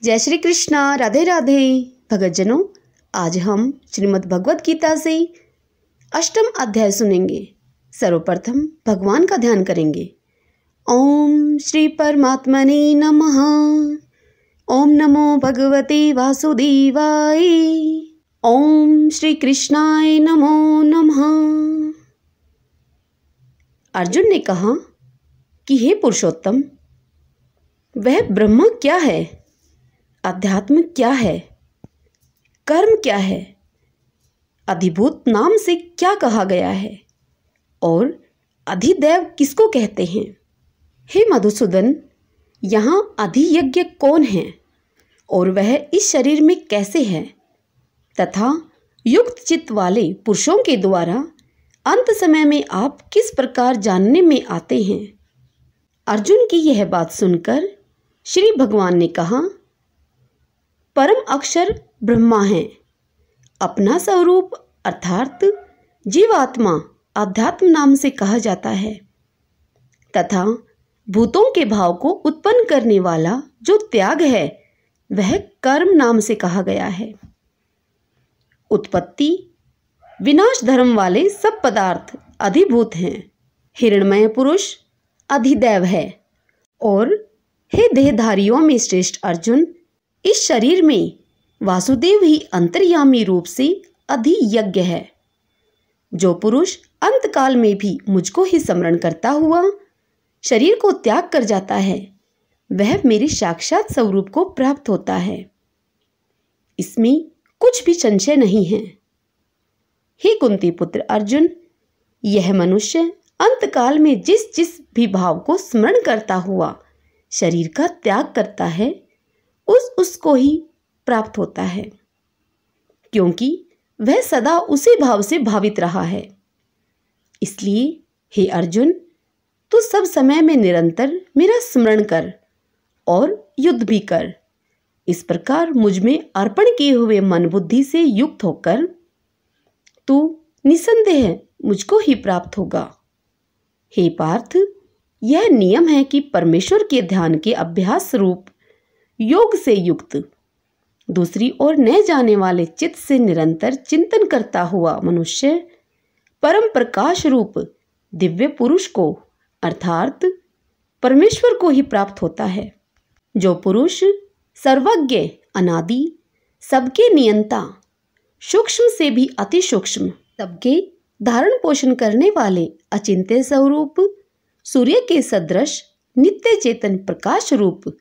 जय श्री कृष्णा, राधे राधे। भगतजनों, आज हम श्रीमद् भगवत गीता से अष्टम अध्याय सुनेंगे। सर्वप्रथम भगवान का ध्यान करेंगे। ओम श्री परमात्मने नमः। ओम नमो भगवते वासुदेवाय। ओम श्री कृष्णाय नमो नमः। अर्जुन ने कहा कि हे पुरुषोत्तम, वह ब्रह्म क्या है, अध्यात्म क्या है, कर्म क्या है, अधिभूत नाम से क्या कहा गया है और अधिदैव किसको कहते हैं। हे मधुसूदन, यहाँ अधियज्ञ कौन है और वह इस शरीर में कैसे है तथा युक्त चित्त वाले पुरुषों के द्वारा अंत समय में आप किस प्रकार जानने में आते हैं। अर्जुन की यह बात सुनकर श्री भगवान ने कहा, परम अक्षर ब्रह्मा है। अपना स्वरूप अर्थात जीवात्मा अध्यात्म नाम से कहा जाता है तथा भूतों के भाव को उत्पन्न करने वाला जो त्याग है वह कर्म नाम से कहा गया है। उत्पत्ति विनाश धर्म वाले सब पदार्थ अधिभूत हैं। हिरण्मय पुरुष अधिदैव है और हे देहधारियों में श्रेष्ठ अर्जुन, इस शरीर में वासुदेव ही अंतर्यामी रूप से अधियज्ञ है। जो पुरुष अंतकाल में भी मुझको ही स्मरण करता हुआ शरीर को त्याग कर जाता है वह मेरे साक्षात स्वरूप को प्राप्त होता है। इसमें कुछ भी संशय नहीं है। हे कुंती पुत्र अर्जुन, यह मनुष्य अंतकाल में जिस जिस भी भाव को स्मरण करता हुआ शरीर का त्याग करता है उसको ही प्राप्त होता है, क्योंकि वह सदा उसी भाव से भावित रहा है। इसलिए हे अर्जुन, तू सब समय में निरंतर मेरा स्मरण कर और युद्ध भी कर। इस प्रकार मुझ में अर्पण किए हुए मन बुद्धि से युक्त होकर तू निसंदेह मुझको ही प्राप्त होगा। हे पार्थ, यह नियम है कि परमेश्वर के ध्यान के अभ्यास रूप योग से युक्त दूसरी ओर न जाने वाले चित्त से निरंतर चिंतन करता हुआ मनुष्य परम प्रकाश रूप दिव्य पुरुष को अर्थात परमेश्वर को ही प्राप्त होता है। जो पुरुष सर्वज्ञ, अनादि, सबके नियंता, सूक्ष्म से भी अति सूक्ष्म, सबके धारण पोषण करने वाले अचिंत्य स्वरूप सूर्य के सदृश नित्य चेतन प्रकाश रूप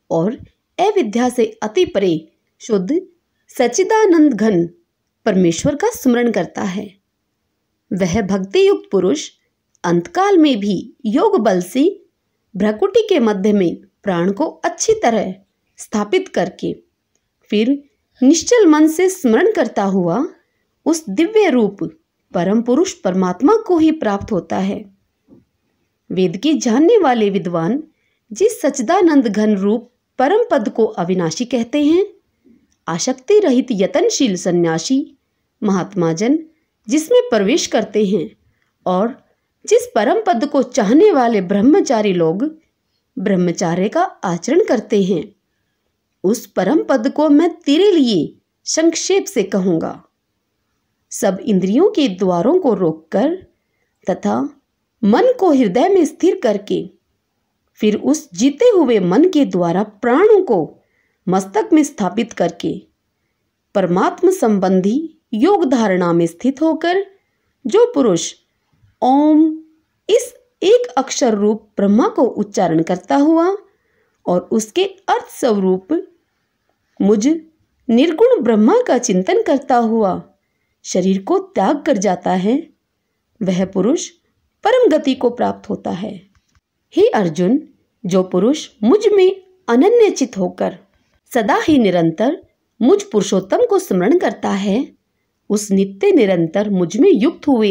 और अविद्या से अति परे शुद्ध सच्चिदानंद घन परमेश्वर का स्मरण करता है। वह भक्ति युक्त पुरुष अंतकाल में भी योग बल से भ्रकुटी के मध्य में प्राण को अच्छी तरह स्थापित करके फिर निश्चल मन से स्मरण करता हुआ उस दिव्य रूप परम पुरुष परमात्मा को ही प्राप्त होता है। वेद के जानने वाले विद्वान जिस सच्चिदानंद घन रूप परम पद को अविनाशी कहते हैं, आसक्ति रहित यतनशील सन्यासी महात्मा जन जिसमें प्रवेश करते हैं और जिस परम पद को चाहने वाले ब्रह्मचारी लोग ब्रह्मचार्य का आचरण करते हैं, उस परम पद को मैं तेरे लिए संक्षेप से कहूँगा। सब इंद्रियों के द्वारों को रोककर तथा मन को हृदय में स्थिर करके फिर उस जीते हुए मन के द्वारा प्राणों को मस्तक में स्थापित करके परमात्म संबंधी योग धारणा में स्थित होकर जो पुरुष ओम इस एक अक्षर रूप ब्रह्मा को उच्चारण करता हुआ और उसके अर्थ स्वरूप मुझ निर्गुण ब्रह्मा का चिंतन करता हुआ शरीर को त्याग कर जाता है, वह पुरुष परम गति को प्राप्त होता है। हे अर्जुन, जो पुरुष मुझ में अनन्यचित होकर सदा ही निरंतर मुझ पुरुषोत्तम को स्मरण करता है, उस नित्य निरंतर मुझ में युक्त हुए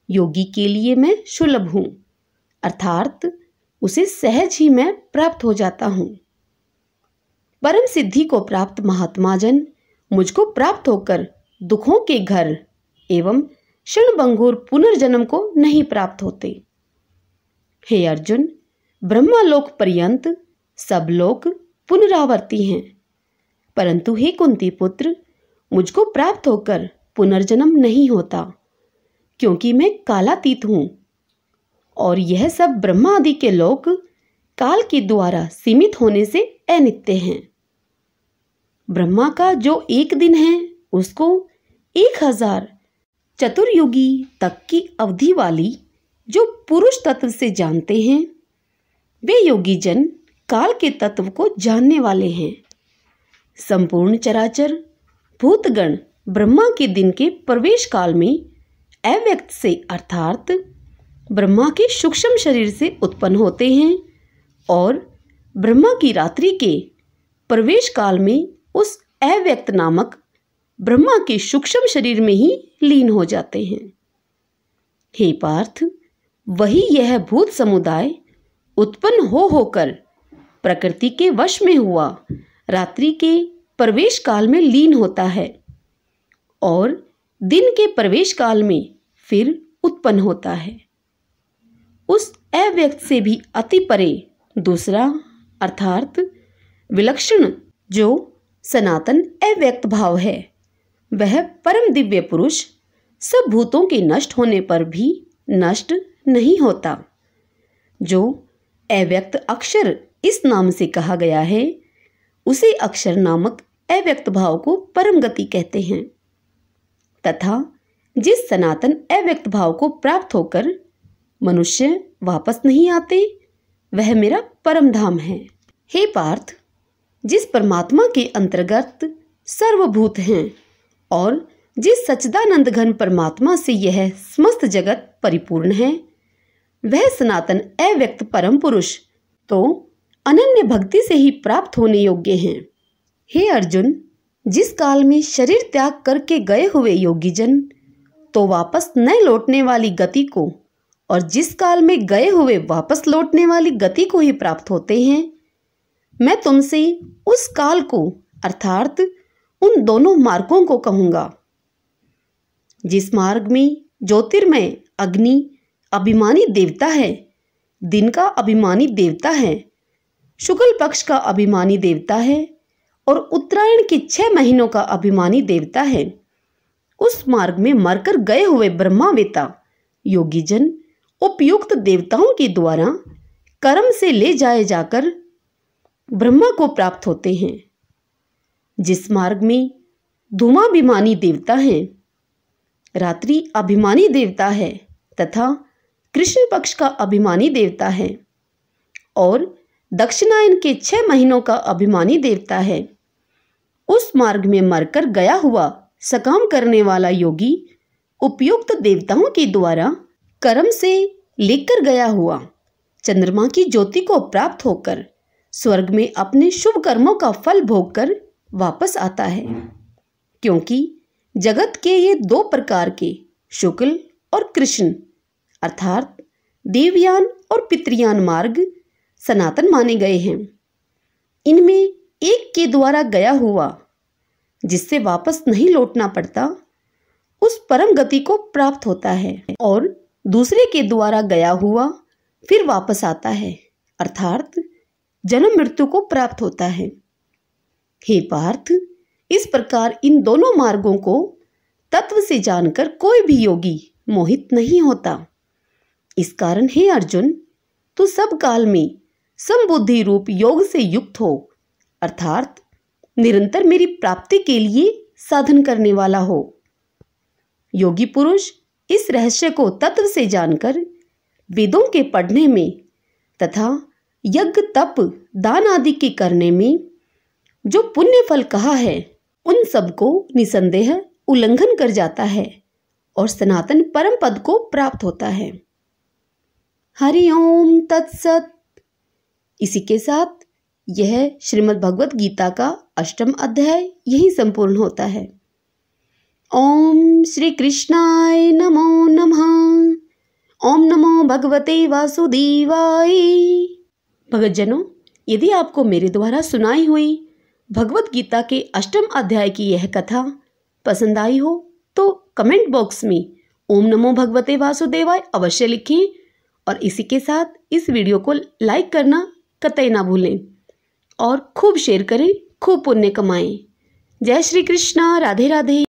योगी के लिए मैं सुलभ हूँ, अर्थात उसे सहज ही मैं प्राप्त हो जाता हूँ। परम सिद्धि को प्राप्त महात्मा जन मुझको प्राप्त होकर दुखों के घर एवं क्षणभंगुर पुनर्जन्म को नहीं प्राप्त होते। हे अर्जुन, ब्रह्मलोक पर्यंत सब लोग पुनरावर्ती हैं परंतु हे कुंती पुत्र, मुझको प्राप्त होकर पुनर्जन्म नहीं होता, क्योंकि मैं कालातीत हूँ और यह सब ब्रह्मा आदि के लोक काल के द्वारा सीमित होने से अनित्य हैं। ब्रह्मा का जो एक दिन है उसको 1000 चतुर्युगी तक की अवधि वाली जो पुरुष तत्व से जानते हैं, वे योगी जन काल के तत्व को जानने वाले हैं। संपूर्ण चराचर भूतगण ब्रह्मा के दिन के प्रवेश काल में अव्यक्त से अर्थात ब्रह्मा के सूक्ष्म शरीर से उत्पन्न होते हैं और ब्रह्मा की रात्रि के प्रवेश काल में उस अव्यक्त नामक ब्रह्मा के सूक्ष्म शरीर में ही लीन हो जाते हैं। हे पार्थ, वही यह भूत समुदाय उत्पन्न होकर प्रकृति के वश में हुआ रात्रि के प्रवेश काल में लीन होता है और दिन के प्रवेश काल में फिर उत्पन्न होता है। उस अव्यक्त से भी अति परे दूसरा अर्थात विलक्षण जो सनातन अव्यक्त भाव है, वह परम दिव्य पुरुष सब भूतों के नष्ट होने पर भी नष्ट नहीं होता। जो अव्यक्त अक्षर इस नाम से कहा गया है, उसे अक्षर नामक अव्यक्त भाव को परम गति कहते हैं तथा जिस सनातन अव्यक्त भाव को प्राप्त होकर मनुष्य वापस नहीं आते, वह मेरा परम धाम है। हे पार्थ, जिस परमात्मा के अंतर्गत सर्वभूत हैं और जिस सच्चिदानंद घन परमात्मा से यह समस्त जगत परिपूर्ण है, वह सनातन अव्यक्त परम पुरुष तो अनन्य भक्ति से ही प्राप्त होने योग्य हैं। हे अर्जुन, जिस काल में शरीर त्याग करके गए हुए योगी जन तो वापस न लौटने वाली गति को और जिस काल में गए हुए वापस लौटने वाली गति को ही प्राप्त होते हैं, मैं तुमसे उस काल को अर्थात उन दोनों मार्गों को कहूंगा। जिस मार्ग में ज्योतिर्मय अग्नि अभिमानी देवता है, दिन का अभिमानी देवता है, शुक्ल पक्ष का अभिमानी देवता है और उत्तरायण के 6 महीनों का अभिमानी देवता है, उस मार्ग में मरकर गए हुए ब्रह्मावेता योगी जन उपयुक्त देवताओं के द्वारा कर्म से ले जाए जाकर ब्रह्मा को प्राप्त होते हैं। जिस मार्ग में धूमाभिमानी देवता है, रात्रि अभिमानी देवता है तथा कृष्ण पक्ष का अभिमानी देवता है और दक्षिणायन के 6 महीनों का अभिमानी देवता है, उस मार्ग में मरकर गया हुआ सकाम करने वाला योगी उपयुक्त देवताओं के द्वारा कर्म से लेकर गया हुआ चंद्रमा की ज्योति को प्राप्त होकर स्वर्ग में अपने शुभ कर्मों का फल भोगकर वापस आता है। क्योंकि जगत के ये 2 प्रकार के शुक्ल और कृष्ण अर्थात देवयान और पितृयान मार्ग सनातन माने गए हैं। इनमें एक के द्वारा गया हुआ जिससे वापस नहीं लौटना पड़ता, उस परम गति को प्राप्त होता है और दूसरे के द्वारा गया हुआ फिर वापस आता है अर्थात जन्म मृत्यु को प्राप्त होता है। हे पार्थ, इस प्रकार इन दोनों मार्गों को तत्व से जानकर कोई भी योगी मोहित नहीं होता। इस कारण हे अर्जुन, तू सब काल में समबुद्धि रूप योग से युक्त हो अर्थात निरंतर मेरी प्राप्ति के लिए साधन करने वाला हो। योगी पुरुष इस रहस्य को तत्व से जानकर वेदों के पढ़ने में तथा यज्ञ तप दान आदि के करने में जो पुण्य फल कहा है, उन सबको निसंदेह उल्लंघन कर जाता है और सनातन परम पद को प्राप्त होता है। हरि ओम तत्सत। इसी के साथ यह श्रीमद् भगवत गीता का 8वां अध्याय यही संपूर्ण होता है। ओम श्री कृष्णाय नमो नमः। ओम नमो भगवते वासुदेवाय। भगतजनों, यदि आपको मेरे द्वारा सुनाई हुई भगवत गीता के 8वें अध्याय की यह कथा पसंद आई हो तो कमेंट बॉक्स में ओम नमो भगवते वासुदेवाय अवश्य लिखें और इसी के साथ इस वीडियो को लाइक करना कतई ना भूलें और खूब शेयर करें, खूब पुण्य कमाएं। जय श्री कृष्णा। राधे राधे।